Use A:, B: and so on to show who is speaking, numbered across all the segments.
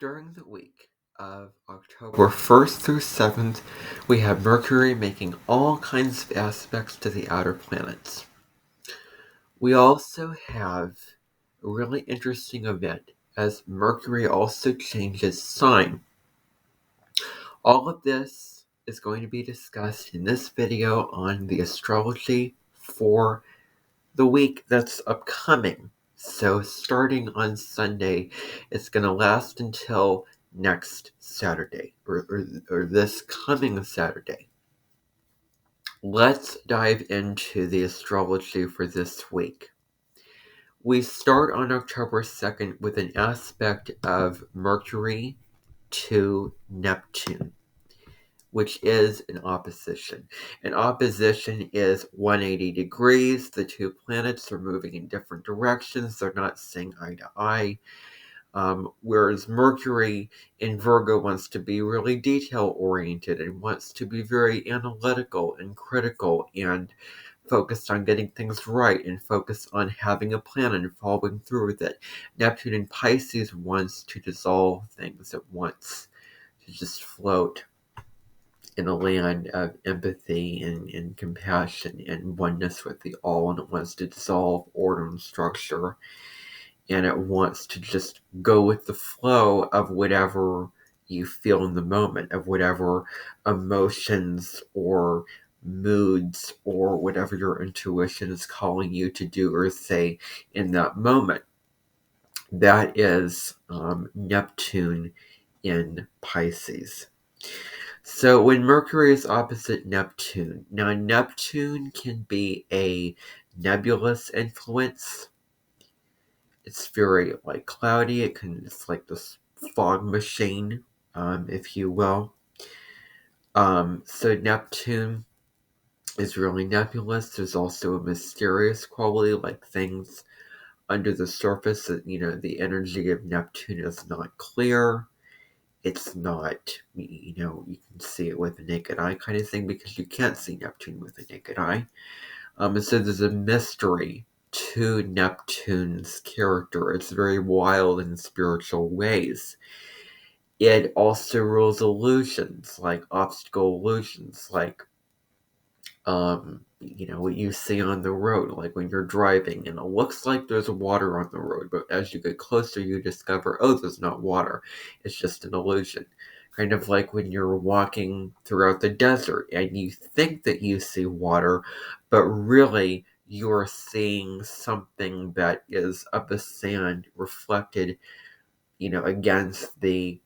A: During the week of October 1st through 7th, we have Mercury making all kinds of aspects to the outer planets. We also have a really interesting event as Mercury also changes sign. All of this is going to be discussed in this video on the astrology for the week that's upcoming. So starting on Sunday, it's going to last until next Saturday, or this coming Saturday. Let's dive into the astrology for this week. We start on October 2nd with an aspect of Mercury to Neptune, which is an opposition. An opposition is 180 degrees. The two planets are moving in different directions. They're not seeing eye to eye. Whereas Mercury in Virgo wants to be really detail-oriented and wants to be very analytical and critical and focused on getting things right and focused on having a plan and following through with it. Neptune in Pisces wants to dissolve things. It wants to just float in a land of empathy and compassion and oneness with the all, and it wants to dissolve order and structure, and it wants to just go with the flow of whatever you feel in the moment, of whatever emotions or moods or whatever your intuition is calling you to do or say in that moment. That is Neptune in Pisces. So when Mercury is opposite Neptune, now Neptune can be a nebulous influence. It's very cloudy. It's like this fog machine, if you will. So Neptune is really nebulous. There's also a mysterious quality, like things under the surface that, the energy of Neptune is not clear. It's not, you can see it with the naked eye kind of thing, because you can't see Neptune with the naked eye. And so there's a mystery to Neptune's character. It's very wild in spiritual ways. It also rules illusions, like obstacle illusions, like what you see on the road, like when you're driving and it looks like there's water on the road, but as you get closer you discover, oh, there's not water. It's just an illusion. Kind of like when you're walking throughout the desert and you think that you see water, but really you're seeing something that is of the sand reflected, against the,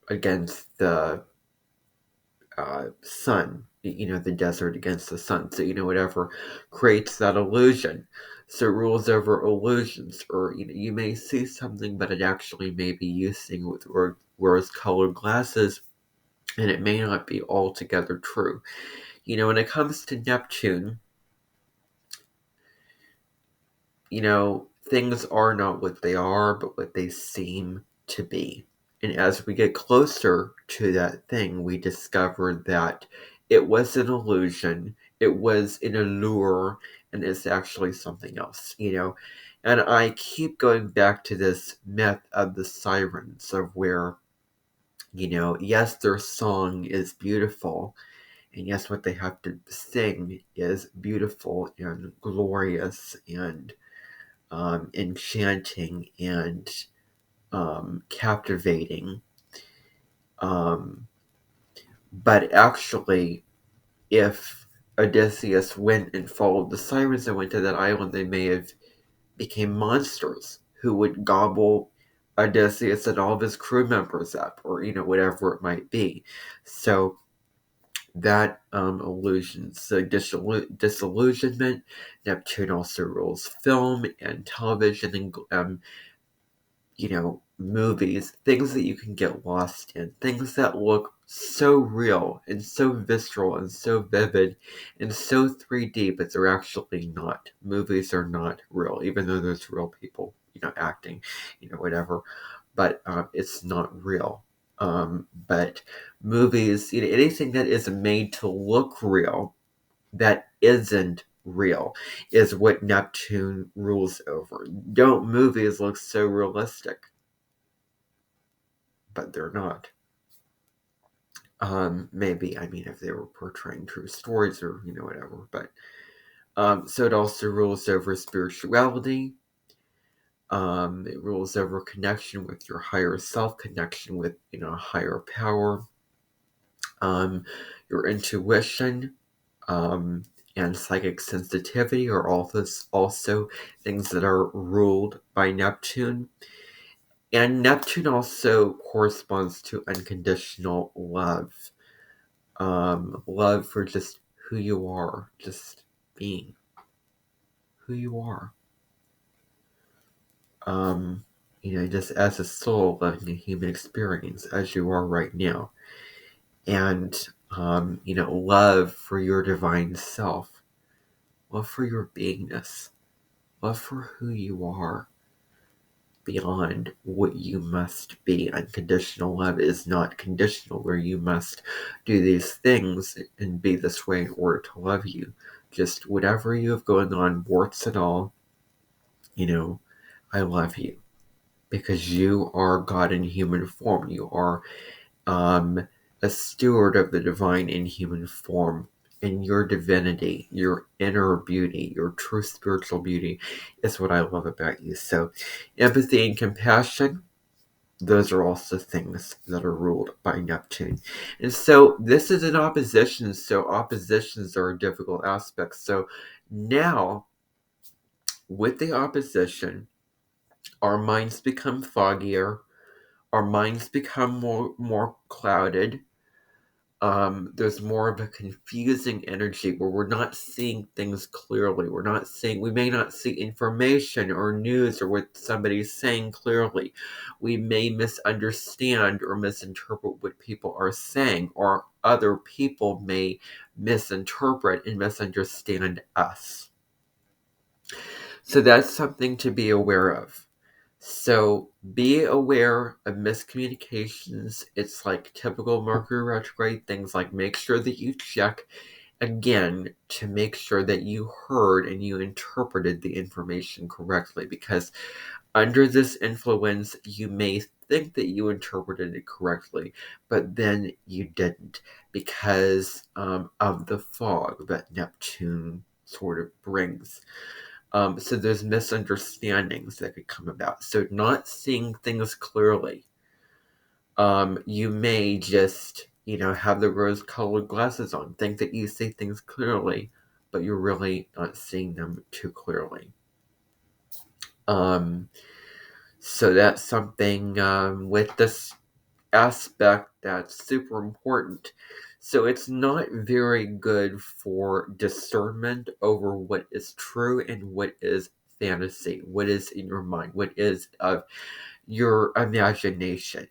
A: against the sun, the desert against the sun. So, whatever creates that illusion. So it rules over illusions, or you may see something, but it actually may be you seeing with rose-colored glasses, and it may not be altogether true. When it comes to Neptune, things are not what they are, but what they seem to be. And as we get closer to that thing, we discover that it was an illusion, it was an allure, and it's actually something else, And I keep going back to this myth of the sirens, of where, yes, their song is beautiful, and yes, what they have to sing is beautiful and glorious and enchanting and captivating. But actually, if Odysseus went and followed the sirens and went to that island, they may have became monsters who would gobble Odysseus and all of his crew members up, or whatever it might be. So that illusion, so disillusionment. Neptune also rules film and television and movies, things that you can get lost in, things that look so real and so visceral and so vivid and so 3D, but they're actually not. Movies are not real, even though there's real people, acting, whatever, but it's not real. But movies, anything that is made to look real that isn't real is what Neptune rules over. Don't movies look so realistic? but they're not. Maybe, I mean, if they were portraying true stories or, whatever, but, so it also rules over spirituality. It rules over connection with your higher self, connection with, higher power, your intuition, and psychic sensitivity are all this also things that are ruled by Neptune. And Neptune also corresponds to unconditional love. Love for just who you are, just being who you are. Just as a soul living a human experience as you are right now. And, love for your divine self, love for your beingness, love for who you are beyond what you must be. Unconditional love is not conditional, where you must do these things and be this way in order to love you. Just whatever you have going on, warts and all, I love you. Because you are God in human form. You are a steward of the divine in human form. And your divinity, your inner beauty, your true spiritual beauty is what I love about you. So empathy and compassion, those are also things that are ruled by Neptune. And so this is an opposition. So oppositions are a difficult aspect. So now, with the opposition, our minds become foggier. Our minds become more clouded. There's more of a confusing energy where we're not seeing things clearly. We may not see information or news or what somebody's saying clearly. We may misunderstand or misinterpret what people are saying, or other people may misinterpret and misunderstand us. So that's something to be aware of. So be aware of miscommunications. It's like typical Mercury retrograde things, like make sure that you check again to make sure that you heard and you interpreted the information correctly, because under this influence you may think that you interpreted it correctly, but then you didn't, because of the fog that Neptune sort of brings. So there's misunderstandings that could come about. So not seeing things clearly. You may just, have the rose-colored glasses on, think that you see things clearly, but you're really not seeing them too clearly. So that's something with this aspect that's super important. So it's not very good for discernment over what is true and what is fantasy, what is in your mind, what is of your imagination.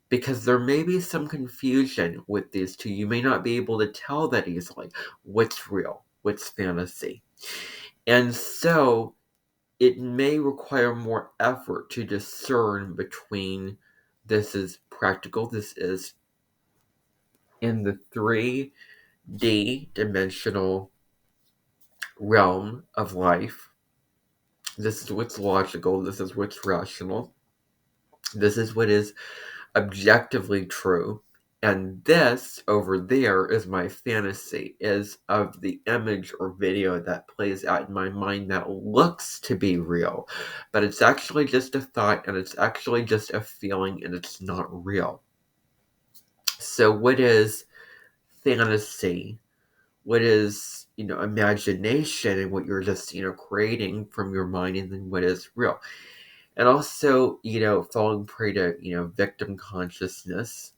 A: Because there may be some confusion with these two. You may not be able to tell that easily what's real, what's fantasy. And so it may require more effort to discern between this is practical, this is in the 3D dimensional realm of life. This is what's logical, this is what's rational, this is what is objectively true. And this over there is my fantasy, is of the image or video that plays out in my mind that looks to be real, but it's actually just a thought, and it's actually just a feeling, and it's not real. So what is fantasy? What is, imagination, and what you're just, creating from your mind, and then what is real? And also, falling prey to, victim consciousness.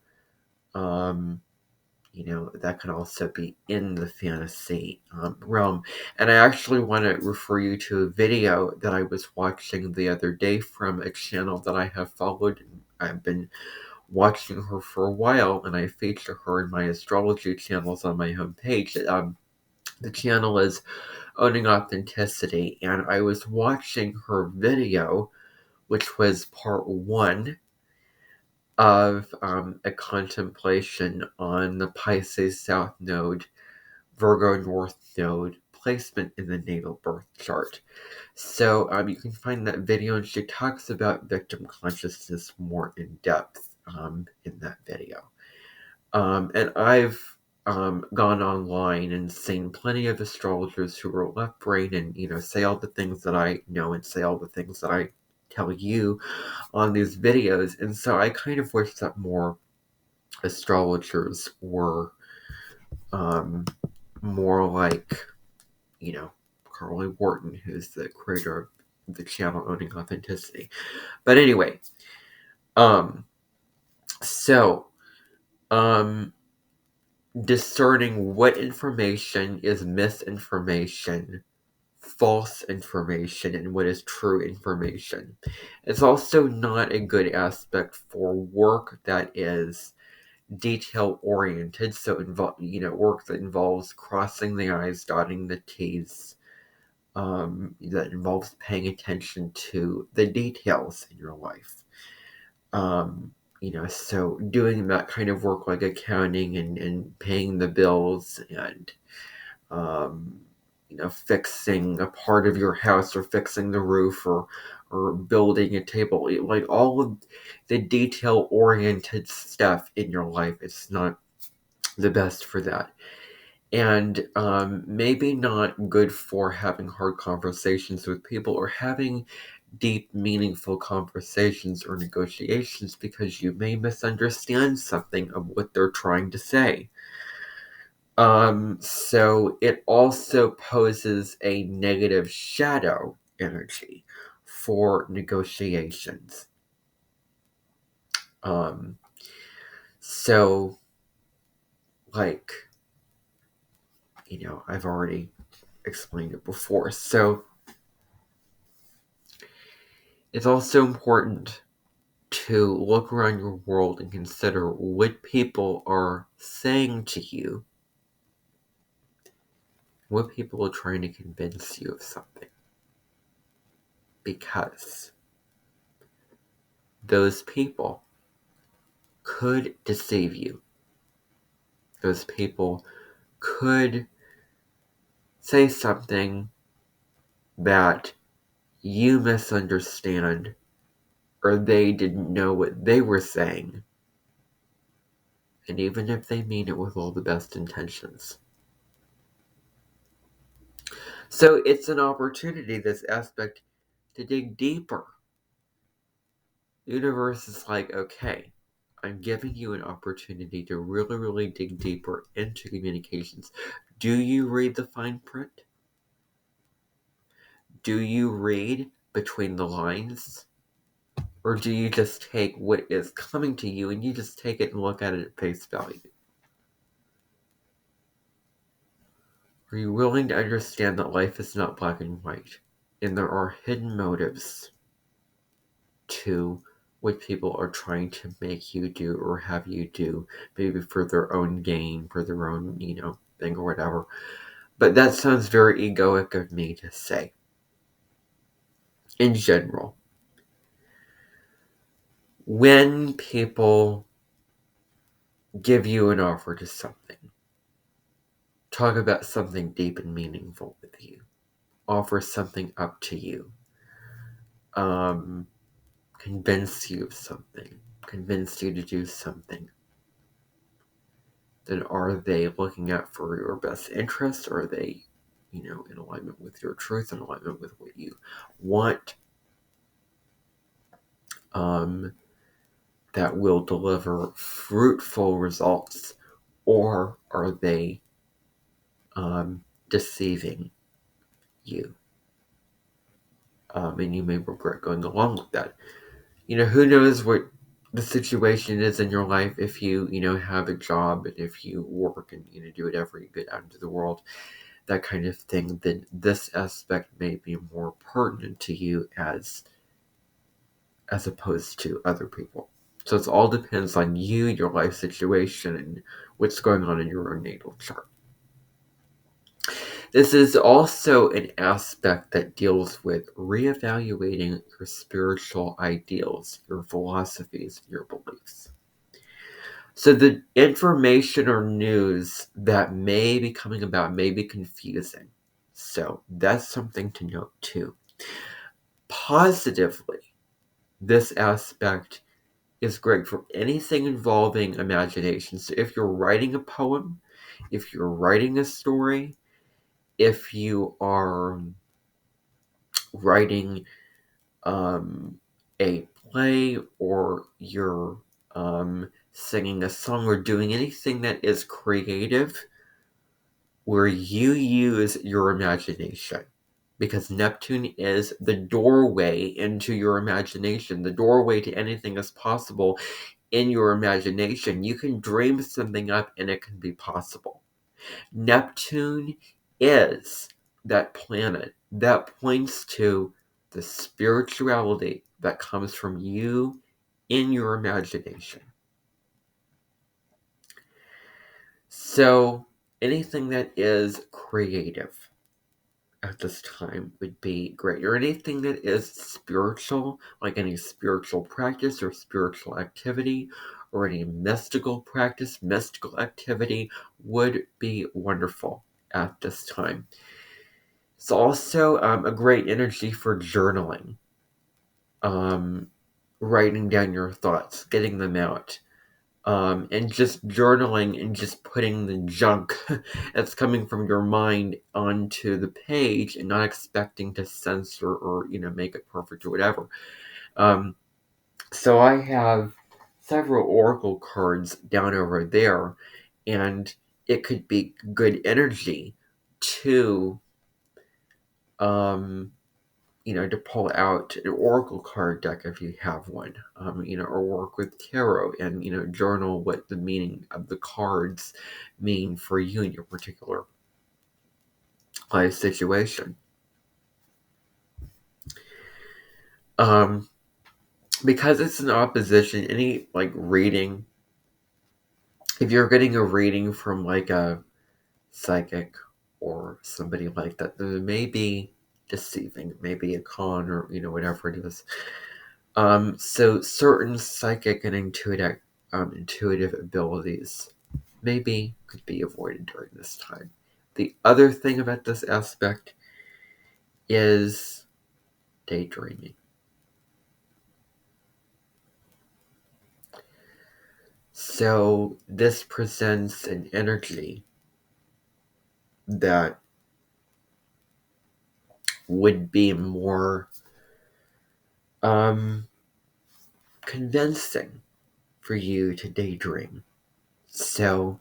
A: That can also be in the fantasy realm. And I actually want to refer you to a video that I was watching the other day from a channel that I have followed. I've been watching her for a while, and I feature her in my astrology channels on my homepage. The channel is Owning Authenticity, and I was watching her video, which was part 1 of a contemplation on the Pisces South Node, Virgo North Node placement in the natal birth chart. So you can find that video, and she talks about victim consciousness more in depth. in that video. And I've gone online and seen plenty of astrologers who are left brain and, say all the things that I know and say all the things that I tell you on these videos. And so I kind of wish that more astrologers were more like, Carly Wharton, who's the creator of the channel Owning Authenticity. But anyway, so, discerning what information is misinformation, false information, and what is true information. It's also not a good aspect for work that is detail oriented, so work that involves crossing the I's, dotting the T's, that involves paying attention to the details in your life. So doing that kind of work like accounting and paying the bills and, fixing a part of your house or fixing the roof or building a table, like all of the detail-oriented stuff in your life, it's not the best for that. And maybe not good for having hard conversations with people or having deep, meaningful conversations or negotiations because you may misunderstand something of what they're trying to say. So it also poses a negative shadow energy for negotiations. So, like, I've already explained it before. So, it's also important to look around your world and consider what people are saying to you, what people are trying to convince you of something. Because those people could deceive you. Those people could say something that you misunderstand or they didn't know what they were saying. And even if they mean it with all the best intentions. So it's an opportunity, this aspect, to dig deeper. The universe is like, okay, I'm giving you an opportunity to really, really dig deeper into communications. Do you read the fine print? Do you read between the lines? Or do you just take what is coming to you and you just take it and look at it at face value? Are you willing to understand that life is not black and white and there are hidden motives to what people are trying to make you do or have you do, maybe for their own gain, for their own, thing or whatever. But that sounds very egoic of me to say. In general, when people give you an offer to something, talk about something deep and meaningful with you, offer something up to you, convince you of something, convince you to do something, then are they looking out for your best interest, or are they, in alignment with your truth, in alignment with what you want, that will deliver fruitful results, or are they deceiving you? And you may regret going along with that. Who knows what the situation is in your life if you, have a job and if you work and, do whatever you get out into the world, that kind of thing, then this aspect may be more pertinent to you as opposed to other people. So it all depends on you, your life situation, and what's going on in your own natal chart. This is also an aspect that deals with reevaluating your spiritual ideals, your philosophies, your beliefs. So the information or news that may be coming about may be confusing. So that's something to note too. Positively, this aspect is great for anything involving imagination. So if you're writing a poem, if you're writing a story, if you are writing a play, or you're singing a song, or doing anything that is creative where you use your imagination. Because Neptune is the doorway into your imagination. The doorway to anything is possible in your imagination. You can dream something up and it can be possible. Neptune is that planet that points to the spirituality that comes from you in your imagination. So, anything that is creative at this time would be great, or anything that is spiritual, like any spiritual practice or spiritual activity, or any mystical practice, mystical activity would be wonderful at this time. It's also a great energy for journaling, writing down your thoughts, getting them out, and just journaling and just putting the junk that's coming from your mind onto the page, and not expecting to censor or make it perfect or whatever. So I have several oracle cards down over there, and it could be good energy to to pull out an oracle card deck if you have one, or work with tarot and, journal what the meaning of the cards mean for you in your particular life situation. Because it's an opposition, any reading, if you're getting a reading from a psychic or somebody like that, it may be deceiving, maybe a con, or whatever it is. So certain psychic and intuitive abilities maybe could be avoided during this time. The other thing about this aspect is daydreaming. So this presents an energy that would be more convincing for you to daydream. So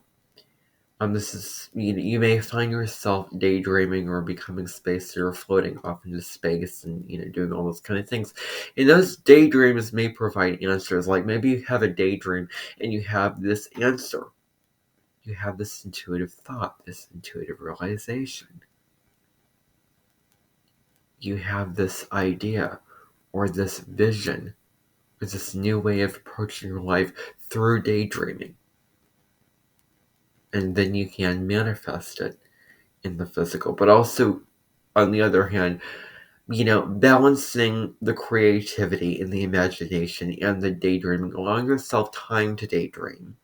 A: this is, you may find yourself daydreaming or becoming space, or floating off into space, and doing all those kind of things. And those daydreams may provide answers. Like maybe you have a daydream and you have this answer. You have this intuitive thought, this intuitive realization. You have this idea or this vision or this new way of approaching your life through daydreaming. And then you can manifest it in the physical. But also, on the other hand, balancing the creativity and the imagination and the daydreaming, allowing yourself time to daydream,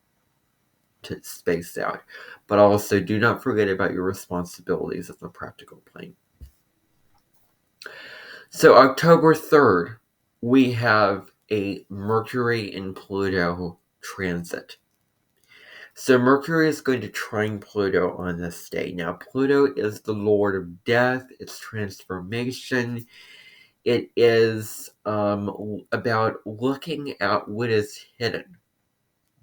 A: to space out, but also do not forget about your responsibilities on the practical plane. So October 3rd, we have a Mercury and Pluto transit. So Mercury is going to trine Pluto on this day. Now, Pluto is the lord of death, it's transformation. It is about looking at what is hidden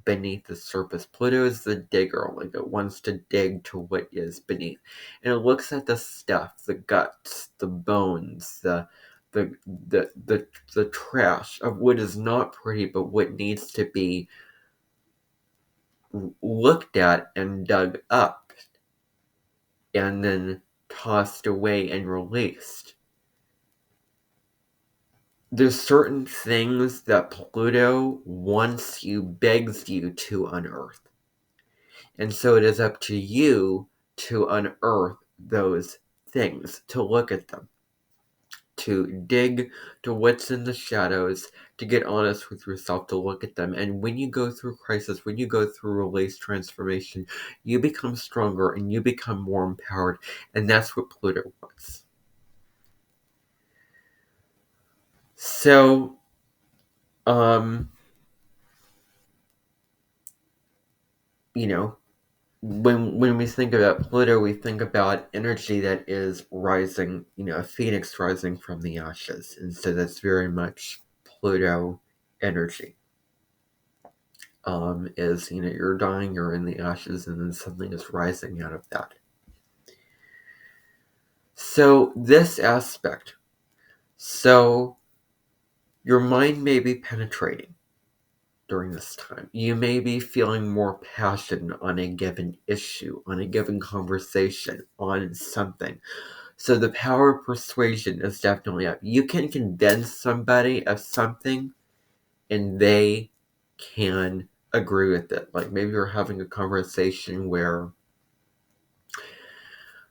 A: beneath the surface. Pluto is the digger, it wants to dig to what is beneath. And it looks at the stuff, the guts, the bones, the trash of what is not pretty, but what needs to be looked at and dug up and then tossed away and released. There's certain things that Pluto wants you, begs you to unearth. And so it is up to you to unearth those things, to look at them, to dig to what's in the shadows, to get honest with yourself, to look at them. And when you go through crisis, when you go through release transformation, you become stronger and you become more empowered. And that's what Pluto wants. So, when we think about Pluto, we think about energy that is rising, a phoenix rising from the ashes. And so that's very much Pluto energy. Is, you're dying, you're in the ashes, and then something is rising out of that. So this aspect, your mind may be penetrating during this time. You may be feeling more passion on a given issue, on a given conversation, on something. So the power of persuasion is definitely up. You can convince somebody of something and they can agree with it. Like maybe you're having a conversation where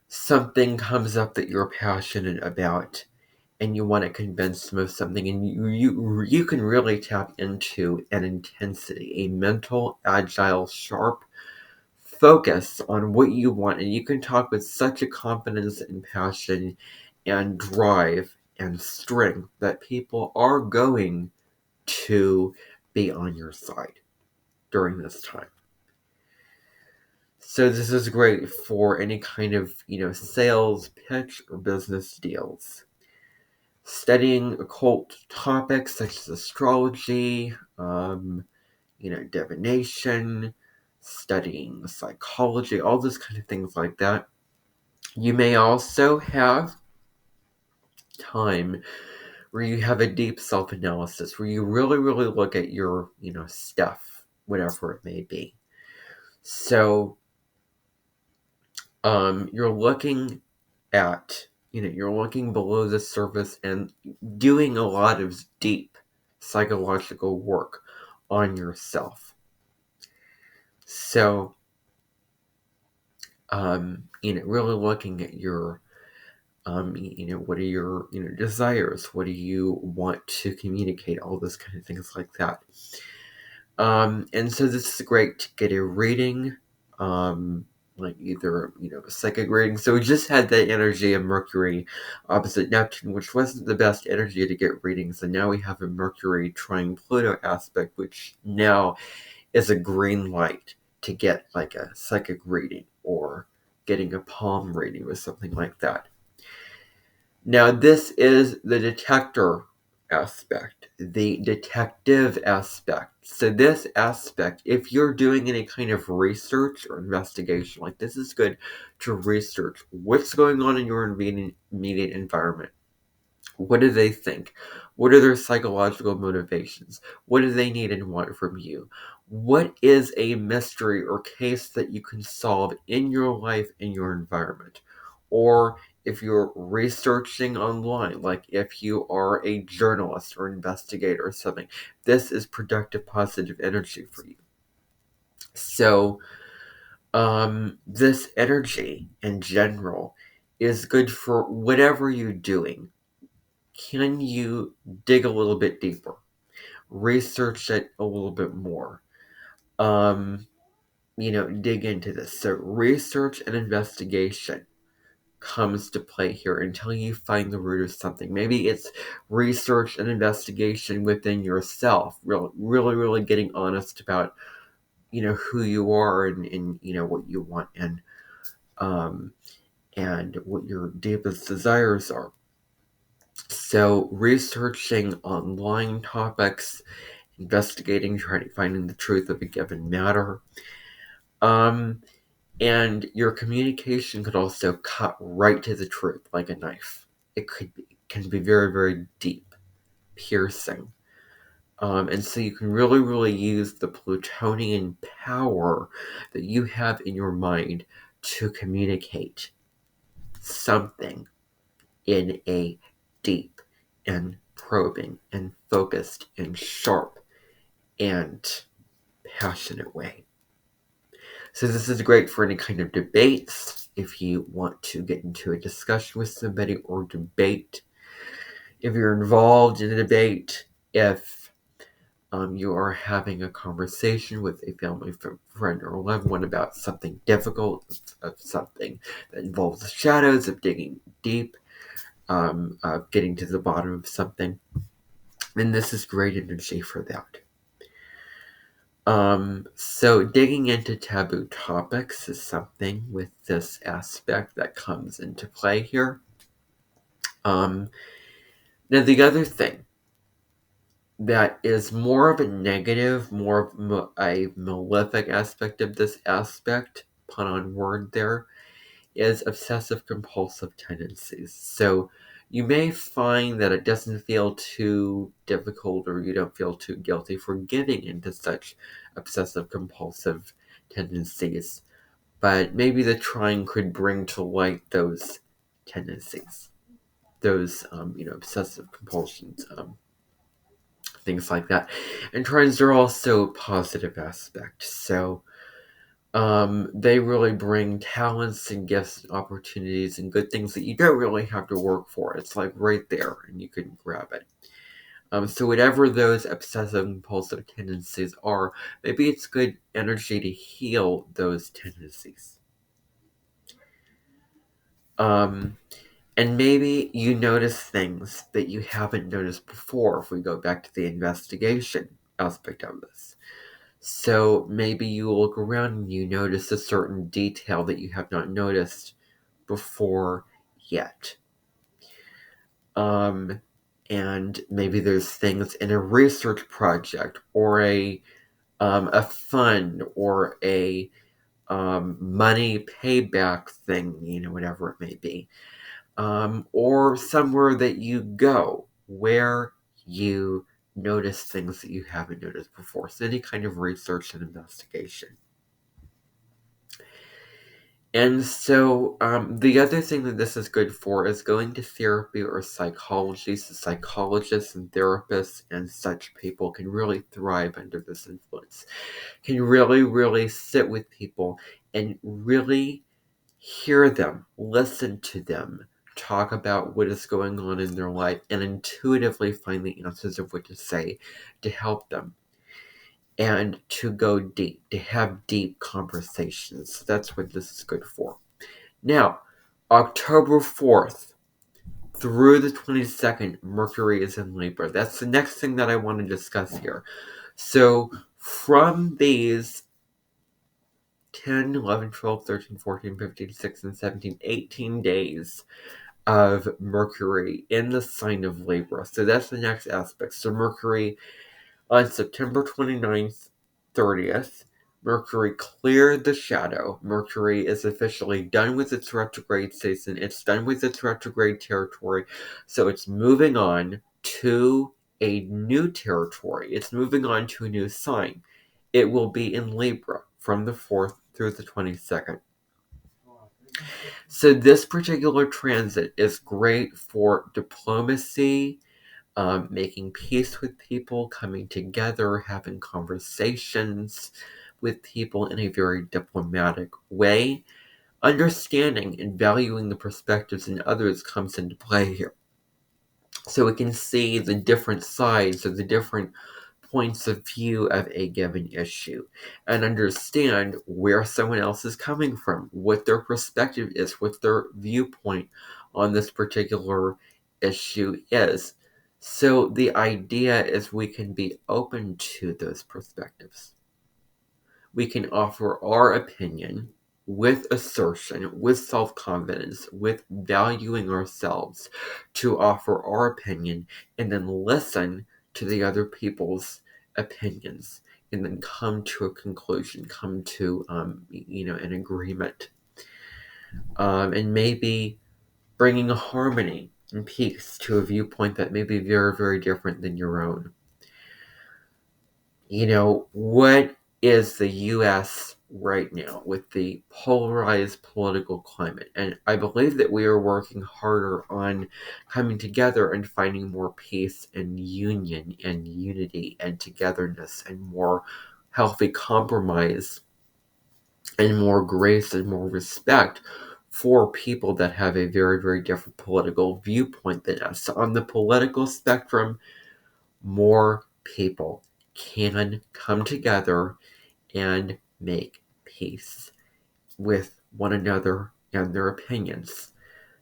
A: something comes up that you're passionate about and you want to convince them of something, and you can really tap into an intensity, a mental, agile, sharp focus on what you want, and you can talk with such a confidence and passion and drive and strength that people are going to be on your side during this time. So this is great for any kind of, sales pitch or business deals. Studying occult topics such as astrology, divination, studying psychology, all those kind of things like that. You may also have time where you have a deep self-analysis, where you really, really look at your, stuff, whatever it may be. So, you're looking at, you're looking below the surface and doing a lot of deep psychological work on yourself. So, really looking at your, what are your, desires? What do you want to communicate? All those kind of things like that. And so this is great to get a reading, like either, a psychic reading. So we just had that energy of Mercury opposite Neptune, which wasn't the best energy to get readings. And now we have a Mercury trine Pluto aspect, which now is a green light to get like a psychic reading or getting a palm reading or something like that. Now, this is the detector aspect, the detective aspect. So this aspect, if you're doing any kind of research or investigation, like this is good to research what's going on in your immediate environment. What do they think? What are their psychological motivations? What do they need and want from you? What is a mystery or case that you can solve in your life, in your environment? Or if you're researching online, like if you are a journalist or investigator or something, this is productive, positive energy for you. So, this energy in general is good for whatever you're doing. Can you dig a little bit deeper? Research it a little bit more. Dig into this. So research and investigation comes to play here until you find the root of something. Maybe it's research and investigation within yourself. Really, really, really getting honest about, who you are and what you want and what your deepest desires are. So researching online topics, investigating, finding the truth of a given matter. And your communication could also cut right to the truth like a knife. It can be very, very deep, piercing. And so you can really, really use the Plutonian power that you have in your mind to communicate something in a deep and probing and focused and sharp and passionate way. So this is great for any kind of debates. If you want to get into a discussion with somebody or debate, if you're involved in a debate, if you are having a conversation with a family friend or loved one about something difficult, of something that involves the shadows, of digging deep, of getting to the bottom of something, then this is great energy for that. So digging into taboo topics is something with this aspect that comes into play here. Now the other thing that is more of a negative, more of a malefic aspect of this aspect, pun on word there, is obsessive compulsive tendencies. So you may find that it doesn't feel too difficult or you don't feel too guilty for getting into such obsessive compulsive tendencies, but maybe the trine could bring to light those tendencies, those obsessive compulsions, things like that. And trines are also positive aspects, so they really bring talents and gifts and opportunities and good things that you don't really have to work for. It's like right there and you can grab it. So whatever those obsessive compulsive tendencies are, maybe it's good energy to heal those tendencies. And maybe you notice things that you haven't noticed before if we go back to the investigation aspect of this. So maybe you look around and you notice a certain detail that you have not noticed before yet. And maybe there's things in a research project or a fund or a money payback thing, whatever it may be. Or somewhere that you go where you notice things that you haven't noticed before. So any kind of research and investigation. And so the other thing that this is good for is going to therapy or psychology. So psychologists and therapists and such people can really thrive under this influence. Can really, really sit with people and really hear them, listen to them, talk about what is going on in their life, and intuitively find the answers of what to say to help them. And to go deep, to have deep conversations. That's what this is good for. Now, October 4th through the 22nd, Mercury is in Libra. That's the next thing that I want to discuss here. So, from these 10, 11, 12, 13, 14, 15, 16, 17, 18 days of Mercury in the sign of Libra. So that's the next aspect. So Mercury on September 29th, 30th, Mercury cleared the shadow. Mercury is officially done with its retrograde season. It's done with its retrograde territory. So it's moving on to a new territory. It's moving on to a new sign. It will be in Libra from the 4th through the 22nd. So this particular transit is great for diplomacy, making peace with people, coming together, having conversations with people in a very diplomatic way. Understanding and valuing the perspectives in others comes into play here. So we can see the different sides of the different points of view of a given issue and understand where someone else is coming from, what their perspective is, what their viewpoint on this particular issue is. So the idea is we can be open to those perspectives. We can offer our opinion with assertion, with self-confidence, with valuing ourselves to offer our opinion and then listen to the other people's opinions and then come to a conclusion, come to, an agreement. And maybe bringing a harmony and peace to a viewpoint that may be very, very different than your own. What is the U.S. right now with the polarized political climate? And I believe that we are working harder on coming together and finding more peace and union and unity and togetherness and more healthy compromise and more grace and more respect for people that have a very, very different political viewpoint than us. So on the political spectrum, more people can come together and make peace with one another and their opinions.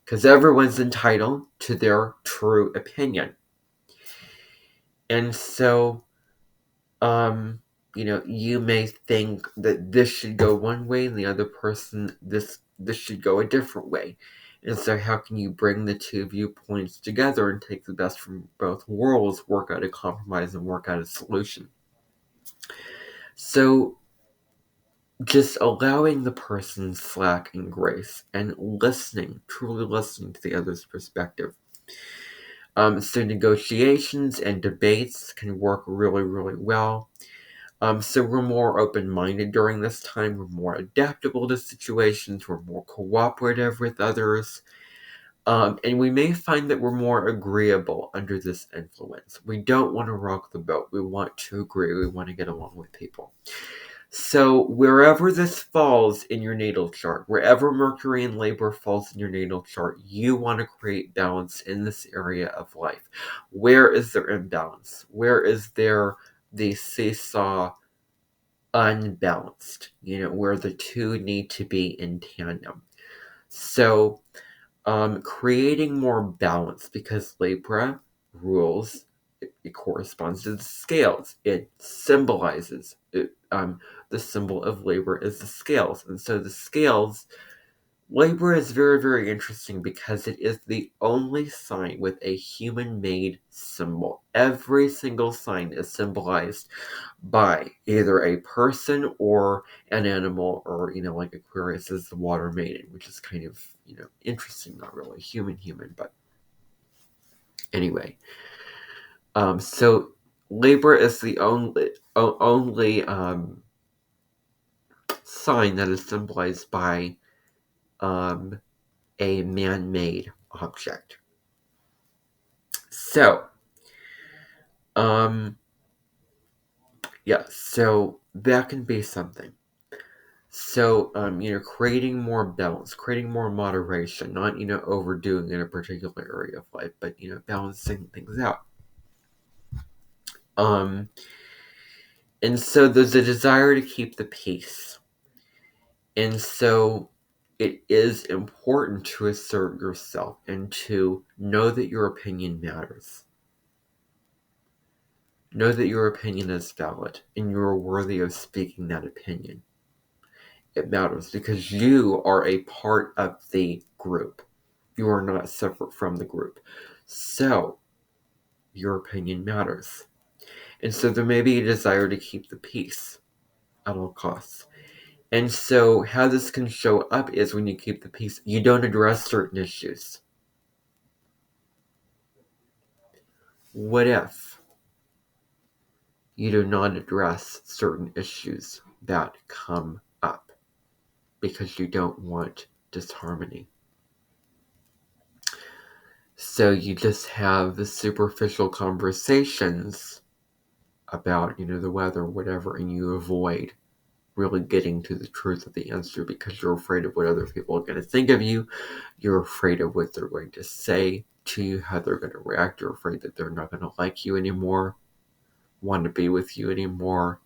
A: Because everyone's entitled to their true opinion. And so, you may think that this should go one way and the other person, this should go a different way. And so how can you bring the two viewpoints together and take the best from both worlds, work out a compromise, and work out a solution? So just allowing the person's slack and grace and listening, truly listening to the other's perspective. So negotiations and debates can work really, really well. So we're more open-minded during this time. We're more adaptable to situations. We're more cooperative with others. And we may find that we're more agreeable under this influence. We don't want to rock the boat. We want to agree. We want to get along with people. So wherever this falls in your natal chart, wherever Mercury in Libra falls in your natal chart, you want to create balance in this area of life. Where is there imbalance? Where is there the seesaw unbalanced? Where the two need to be in tandem. So creating more balance, because Libra rules, it corresponds to the scales. It symbolizes the symbol of Libra is the scales, and so the scales. Libra is very, very interesting because it is the only sign with a human-made symbol. Every single sign is symbolized by either a person or an animal, or like Aquarius is the water maiden, which is kind of interesting. Not really human, but anyway. So Libra is the only sign that is symbolized by a man-made object. So yeah, so that can be something. So, creating more balance, creating more moderation, not, overdoing in a particular area of life, but, balancing things out. And so there's a desire to keep the peace. And so it is important to assert yourself and to know that your opinion matters. Know that your opinion is valid and you are worthy of speaking that opinion. It matters because you are a part of the group. You are not separate from the group. So, your opinion matters. And so there may be a desire to keep the peace at all costs. And so how this can show up is when you keep the peace, you don't address certain issues. What if you do not address certain issues that come up because you don't want disharmony? So you just have the superficial conversations about, the weather, whatever, and you avoid really getting to the truth of the answer because you're afraid of what other people are going to think of you. You're afraid of what they're going to say to you, how they're going to react. You're afraid that they're not going to like you anymore, want to be with you anymore.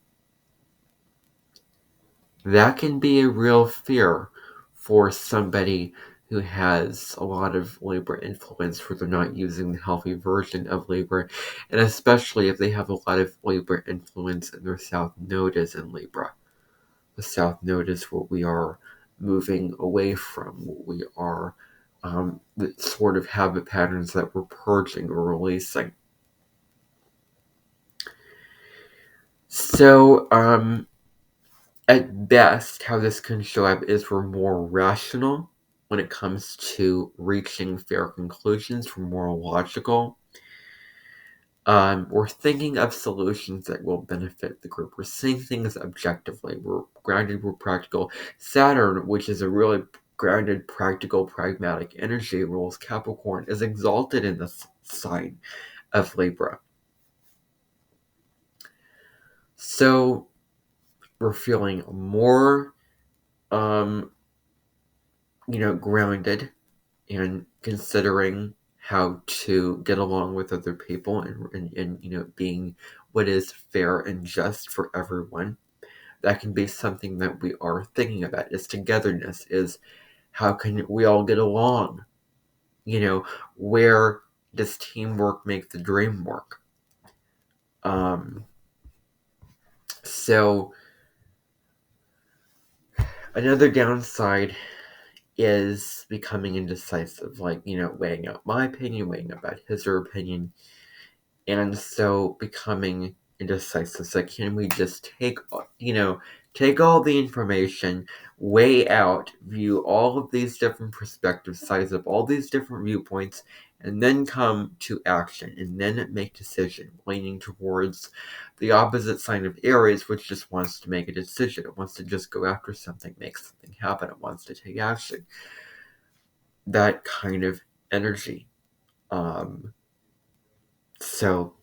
A: That can be a real fear for somebody who has a lot of Libra influence, where they're not using the healthy version of Libra, and especially if they have a lot of Libra influence and their South Node is in Libra. The South Node is what we are moving away from, what we are, the sort of habit patterns that we're purging or releasing. So, at best, how this can show up is we're more rational when it comes to reaching fair conclusions. We're more logical. We're thinking of solutions that will benefit the group. We're seeing things objectively. We're grounded, we're practical. Saturn, which is a really grounded, practical, pragmatic energy, rules Capricorn, is exalted in this sign of Libra. So we're feeling more, grounded and considering how to get along with other people and being what is fair and just for everyone. That can be something that we are thinking about, is togetherness, is how can we all get along? Where does teamwork make the dream work? So another downside is becoming indecisive, like, weighing out my opinion, weighing out his or her opinion, and so becoming indecisive. So can we just take all the information, weigh out, view all of these different perspectives, size up all these different viewpoints, and then come to action, and then make decision, leaning towards the opposite sign of Aries, which just wants to make a decision. It wants to just go after something, make something happen. It wants to take action. That kind of energy. So,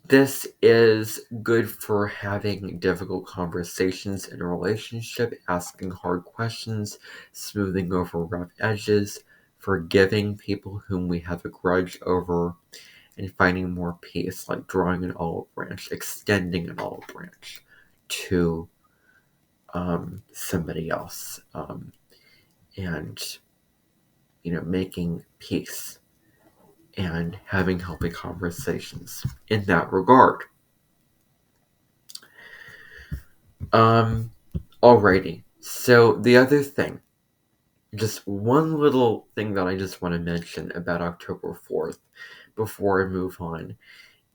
A: this is good for having difficult conversations in a relationship, asking hard questions, smoothing over rough edges, forgiving people whom we have a grudge over, and finding more peace, like drawing an olive branch, extending an olive branch to somebody else, and making peace and having healthy conversations in that regard. Alrighty. So the other thing, just one little thing that I just want to mention about October 4th before I move on,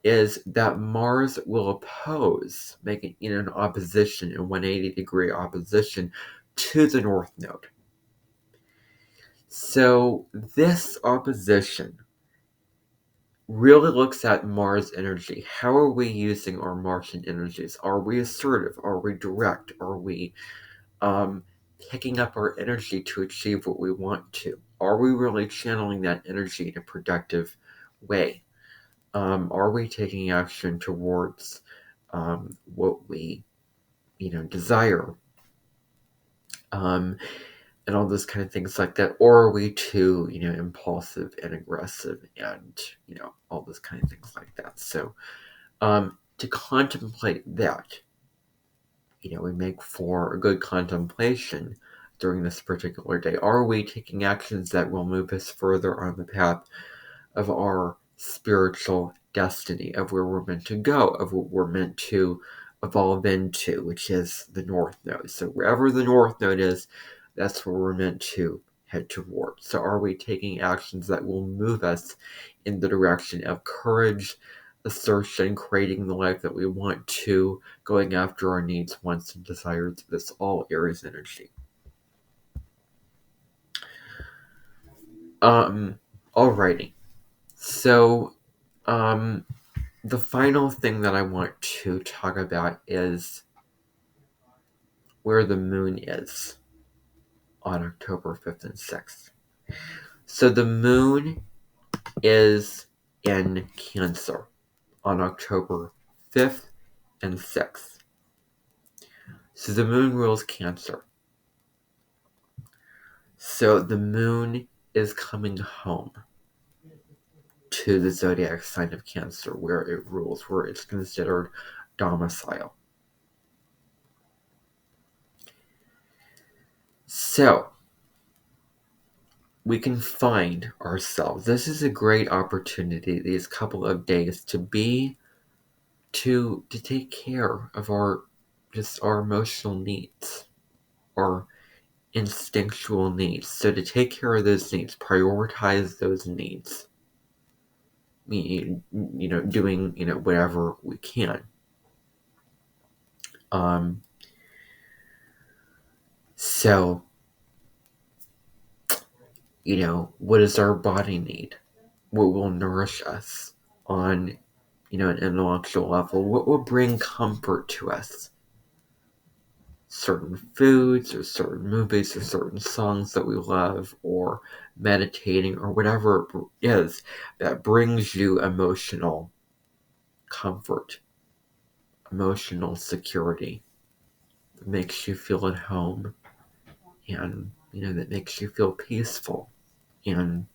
A: is that Mars will oppose, making an opposition, a 180-degree opposition to the North Node. So this opposition really looks at Mars energy. How are we using our Martian energies? Are we assertive? Are we direct? Are we picking up our energy to achieve what we want to? Are we really channeling that energy in a productive way? Are we taking action towards what we desire? And all those kind of things like that, or are we too impulsive and aggressive, and all those kind of things like that? So to contemplate that, we make for a good contemplation during this particular day. Are we taking actions that will move us further on the path of our spiritual destiny, of where we're meant to go, of what we're meant to evolve into, which is the North Node? So wherever the North Node is, that's where we're meant to head towards. So are we taking actions that will move us in the direction of courage, assertion, creating the life that we want to, going after our needs, wants, and desires? This all Aries energy. Alrighty. So, the final thing that I want to talk about is where the moon is on October 5th and 6th. So the moon is in Cancer on October 5th and 6th. So the moon rules Cancer. So the moon is coming home to the zodiac sign of Cancer, where it rules, where it's considered domicile. So we can find ourselves. This is a great opportunity, these couple of days, to take care of our emotional needs, our instinctual needs. So to take care of those needs, prioritize those needs. Doing whatever we can. So what does our body need? What will nourish us on an intellectual level? What will bring comfort to us? Certain foods, or certain movies, or certain songs that we love, or meditating, or whatever it is that brings you emotional comfort, emotional security, that makes you feel at home, and that makes you feel peaceful and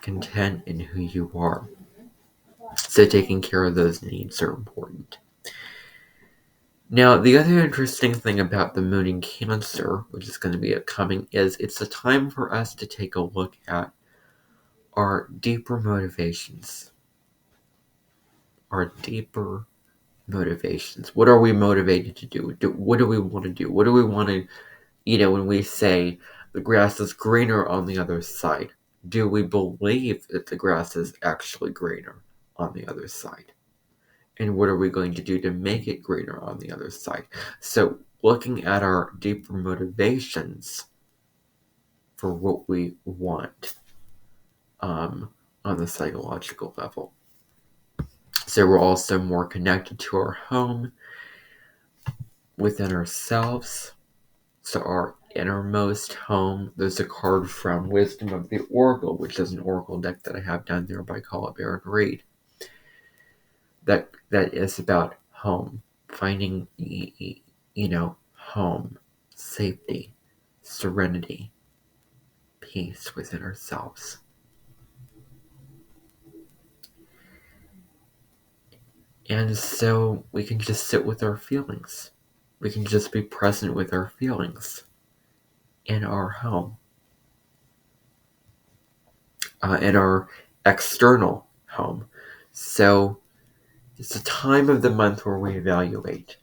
A: content in who you are. So taking care of those needs are important. Now, the other interesting thing about the moon in Cancer, which is going to be upcoming, is it's a time for us to take a look at our deeper motivations. our deeper motivations. What are we motivated to do? What do we want to do? What do we want to, when we say the grass is greener on the other side, do we believe that the grass is actually greener on the other side? And what are we going to do to make it greener on the other side? So looking at our deeper motivations for what we want on the psychological level. So we're also more connected to our home within ourselves. So our innermost home. There's a card from Wisdom of the Oracle, which is an oracle deck that I have down there by Colin Baron Reed. That is about home, finding home, safety, serenity, peace within ourselves. And so we can just sit with our feelings. We can just be present with our feelings in our home, in our external home. So it's a time of the month where we evaluate.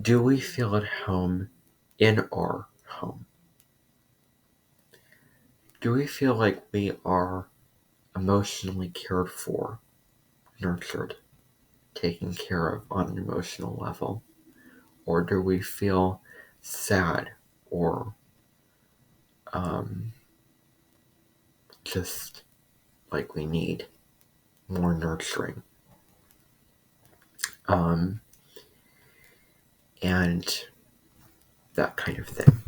A: Do we feel at home in our home? Do we feel like we are emotionally cared for, nurtured, taken care of on an emotional level? Or do we feel sad or just like we need more nurturing? And that kind of thing.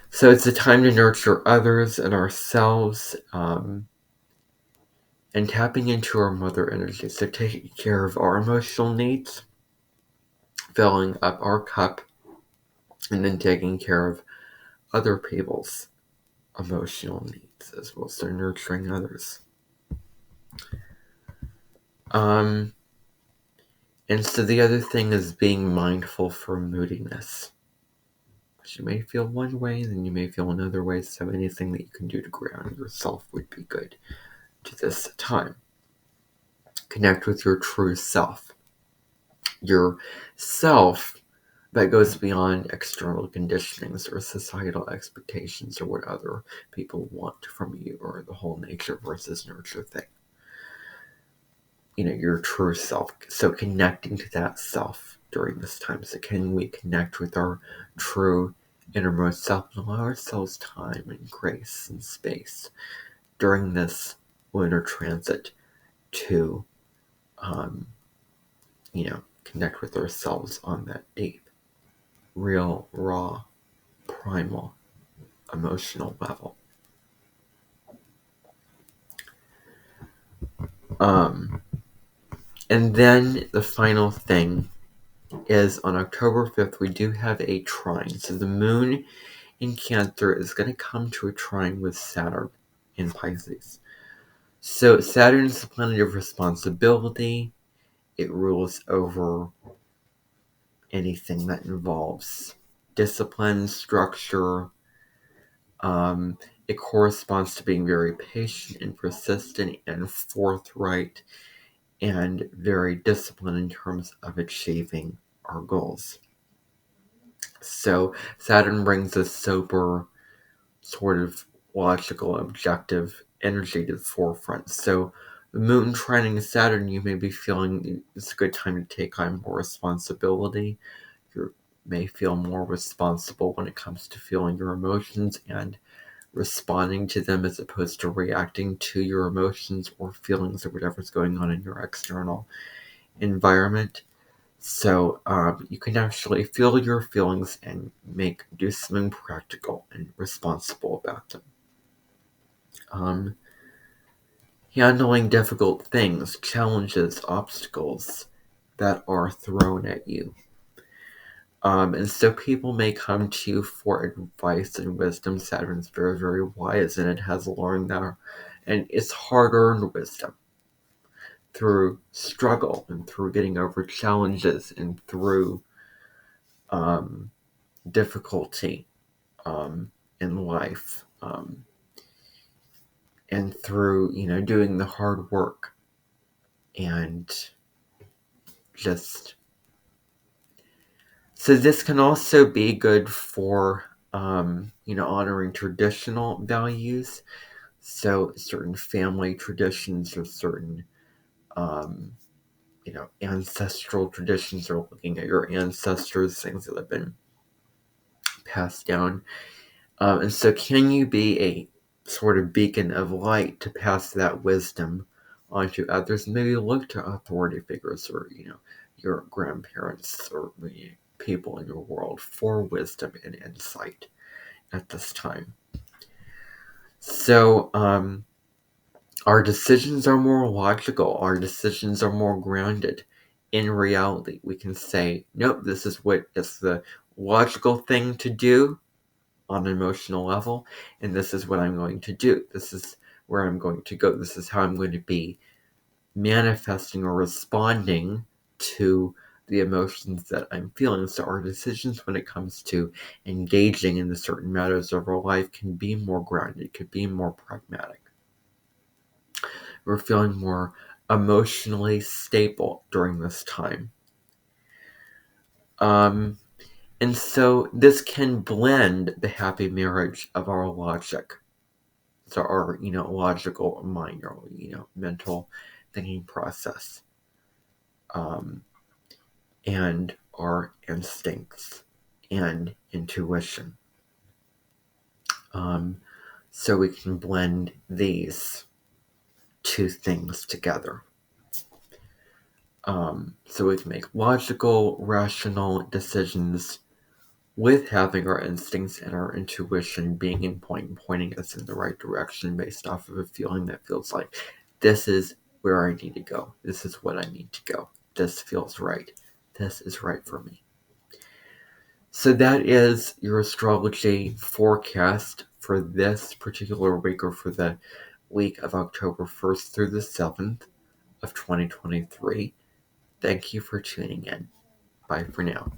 A: So it's a time to nurture others and ourselves, and tapping into our mother energy. So taking care of our emotional needs, filling up our cup, and then taking care of other people's emotional needs as well. So nurturing others. And so the other thing is being mindful for moodiness. You may feel one way, then you may feel another way. So anything that you can do to ground yourself would be good to this time. Connect with your true self. Your self that goes beyond external conditionings or societal expectations or what other people want from you, or the whole nature versus nurture thing. Your true self. So connecting to that self during this time. So can we connect with our true innermost self and allow ourselves time and grace and space during this lunar transit to connect with ourselves on that deep, real, raw, primal, emotional level. And then the final thing is on October 5th, we do have a trine. So the moon in Cancer is going to come to a trine with Saturn in Pisces. So Saturn is the planet of responsibility. It rules over anything that involves discipline, structure. It corresponds to being very patient and persistent and forthright and very disciplined in terms of achieving our goals. So Saturn brings a sober, sort of logical, objective energy to the forefront. So the moon trining Saturn, you may be feeling it's a good time to take on more responsibility. You may feel more responsible when it comes to feeling your emotions and responding to them as opposed to reacting to your emotions or feelings or whatever's going on in your external environment. So you can actually feel your feelings and do something practical and responsible about them. Handling difficult things, challenges, obstacles that are thrown at you. And so people may come to you for advice and wisdom. Saturn's very, very wise, and it has learned that. And it's hard-earned wisdom through struggle and through getting over challenges and through difficulty in life, and through doing the hard work and just, so this can also be good for, honoring traditional values. So certain family traditions or certain, ancestral traditions, or looking at your ancestors, things that have been passed down. And so can you be a sort of beacon of light to pass that wisdom onto others? Maybe look to authority figures or, your grandparents or people in your world for wisdom and insight at this time. So, our decisions are more logical. Our decisions are more grounded in reality. We can say, nope, this is what is the logical thing to do on an emotional level, and this is what I'm going to do. This is where I'm going to go. This is how I'm going to be manifesting or responding to the emotions that I'm feeling. So our decisions when it comes to engaging in the certain matters of our life can be more grounded, could be more pragmatic. We're feeling more emotionally stable during this time. And so this can blend the happy marriage of our logic. So our, logical mind, or, mental thinking process, and our instincts and intuition. So we can blend these two things together. So we can make logical, rational decisions with having our instincts and our intuition being in point and pointing us in the right direction based off of a feeling that feels like this is where I need to go. This is what I need to go. This feels right. This is right for me. So that is your astrology forecast for this particular week, or for the week of October 1st through the 7th of 2023. Thank you for tuning in. Bye for now.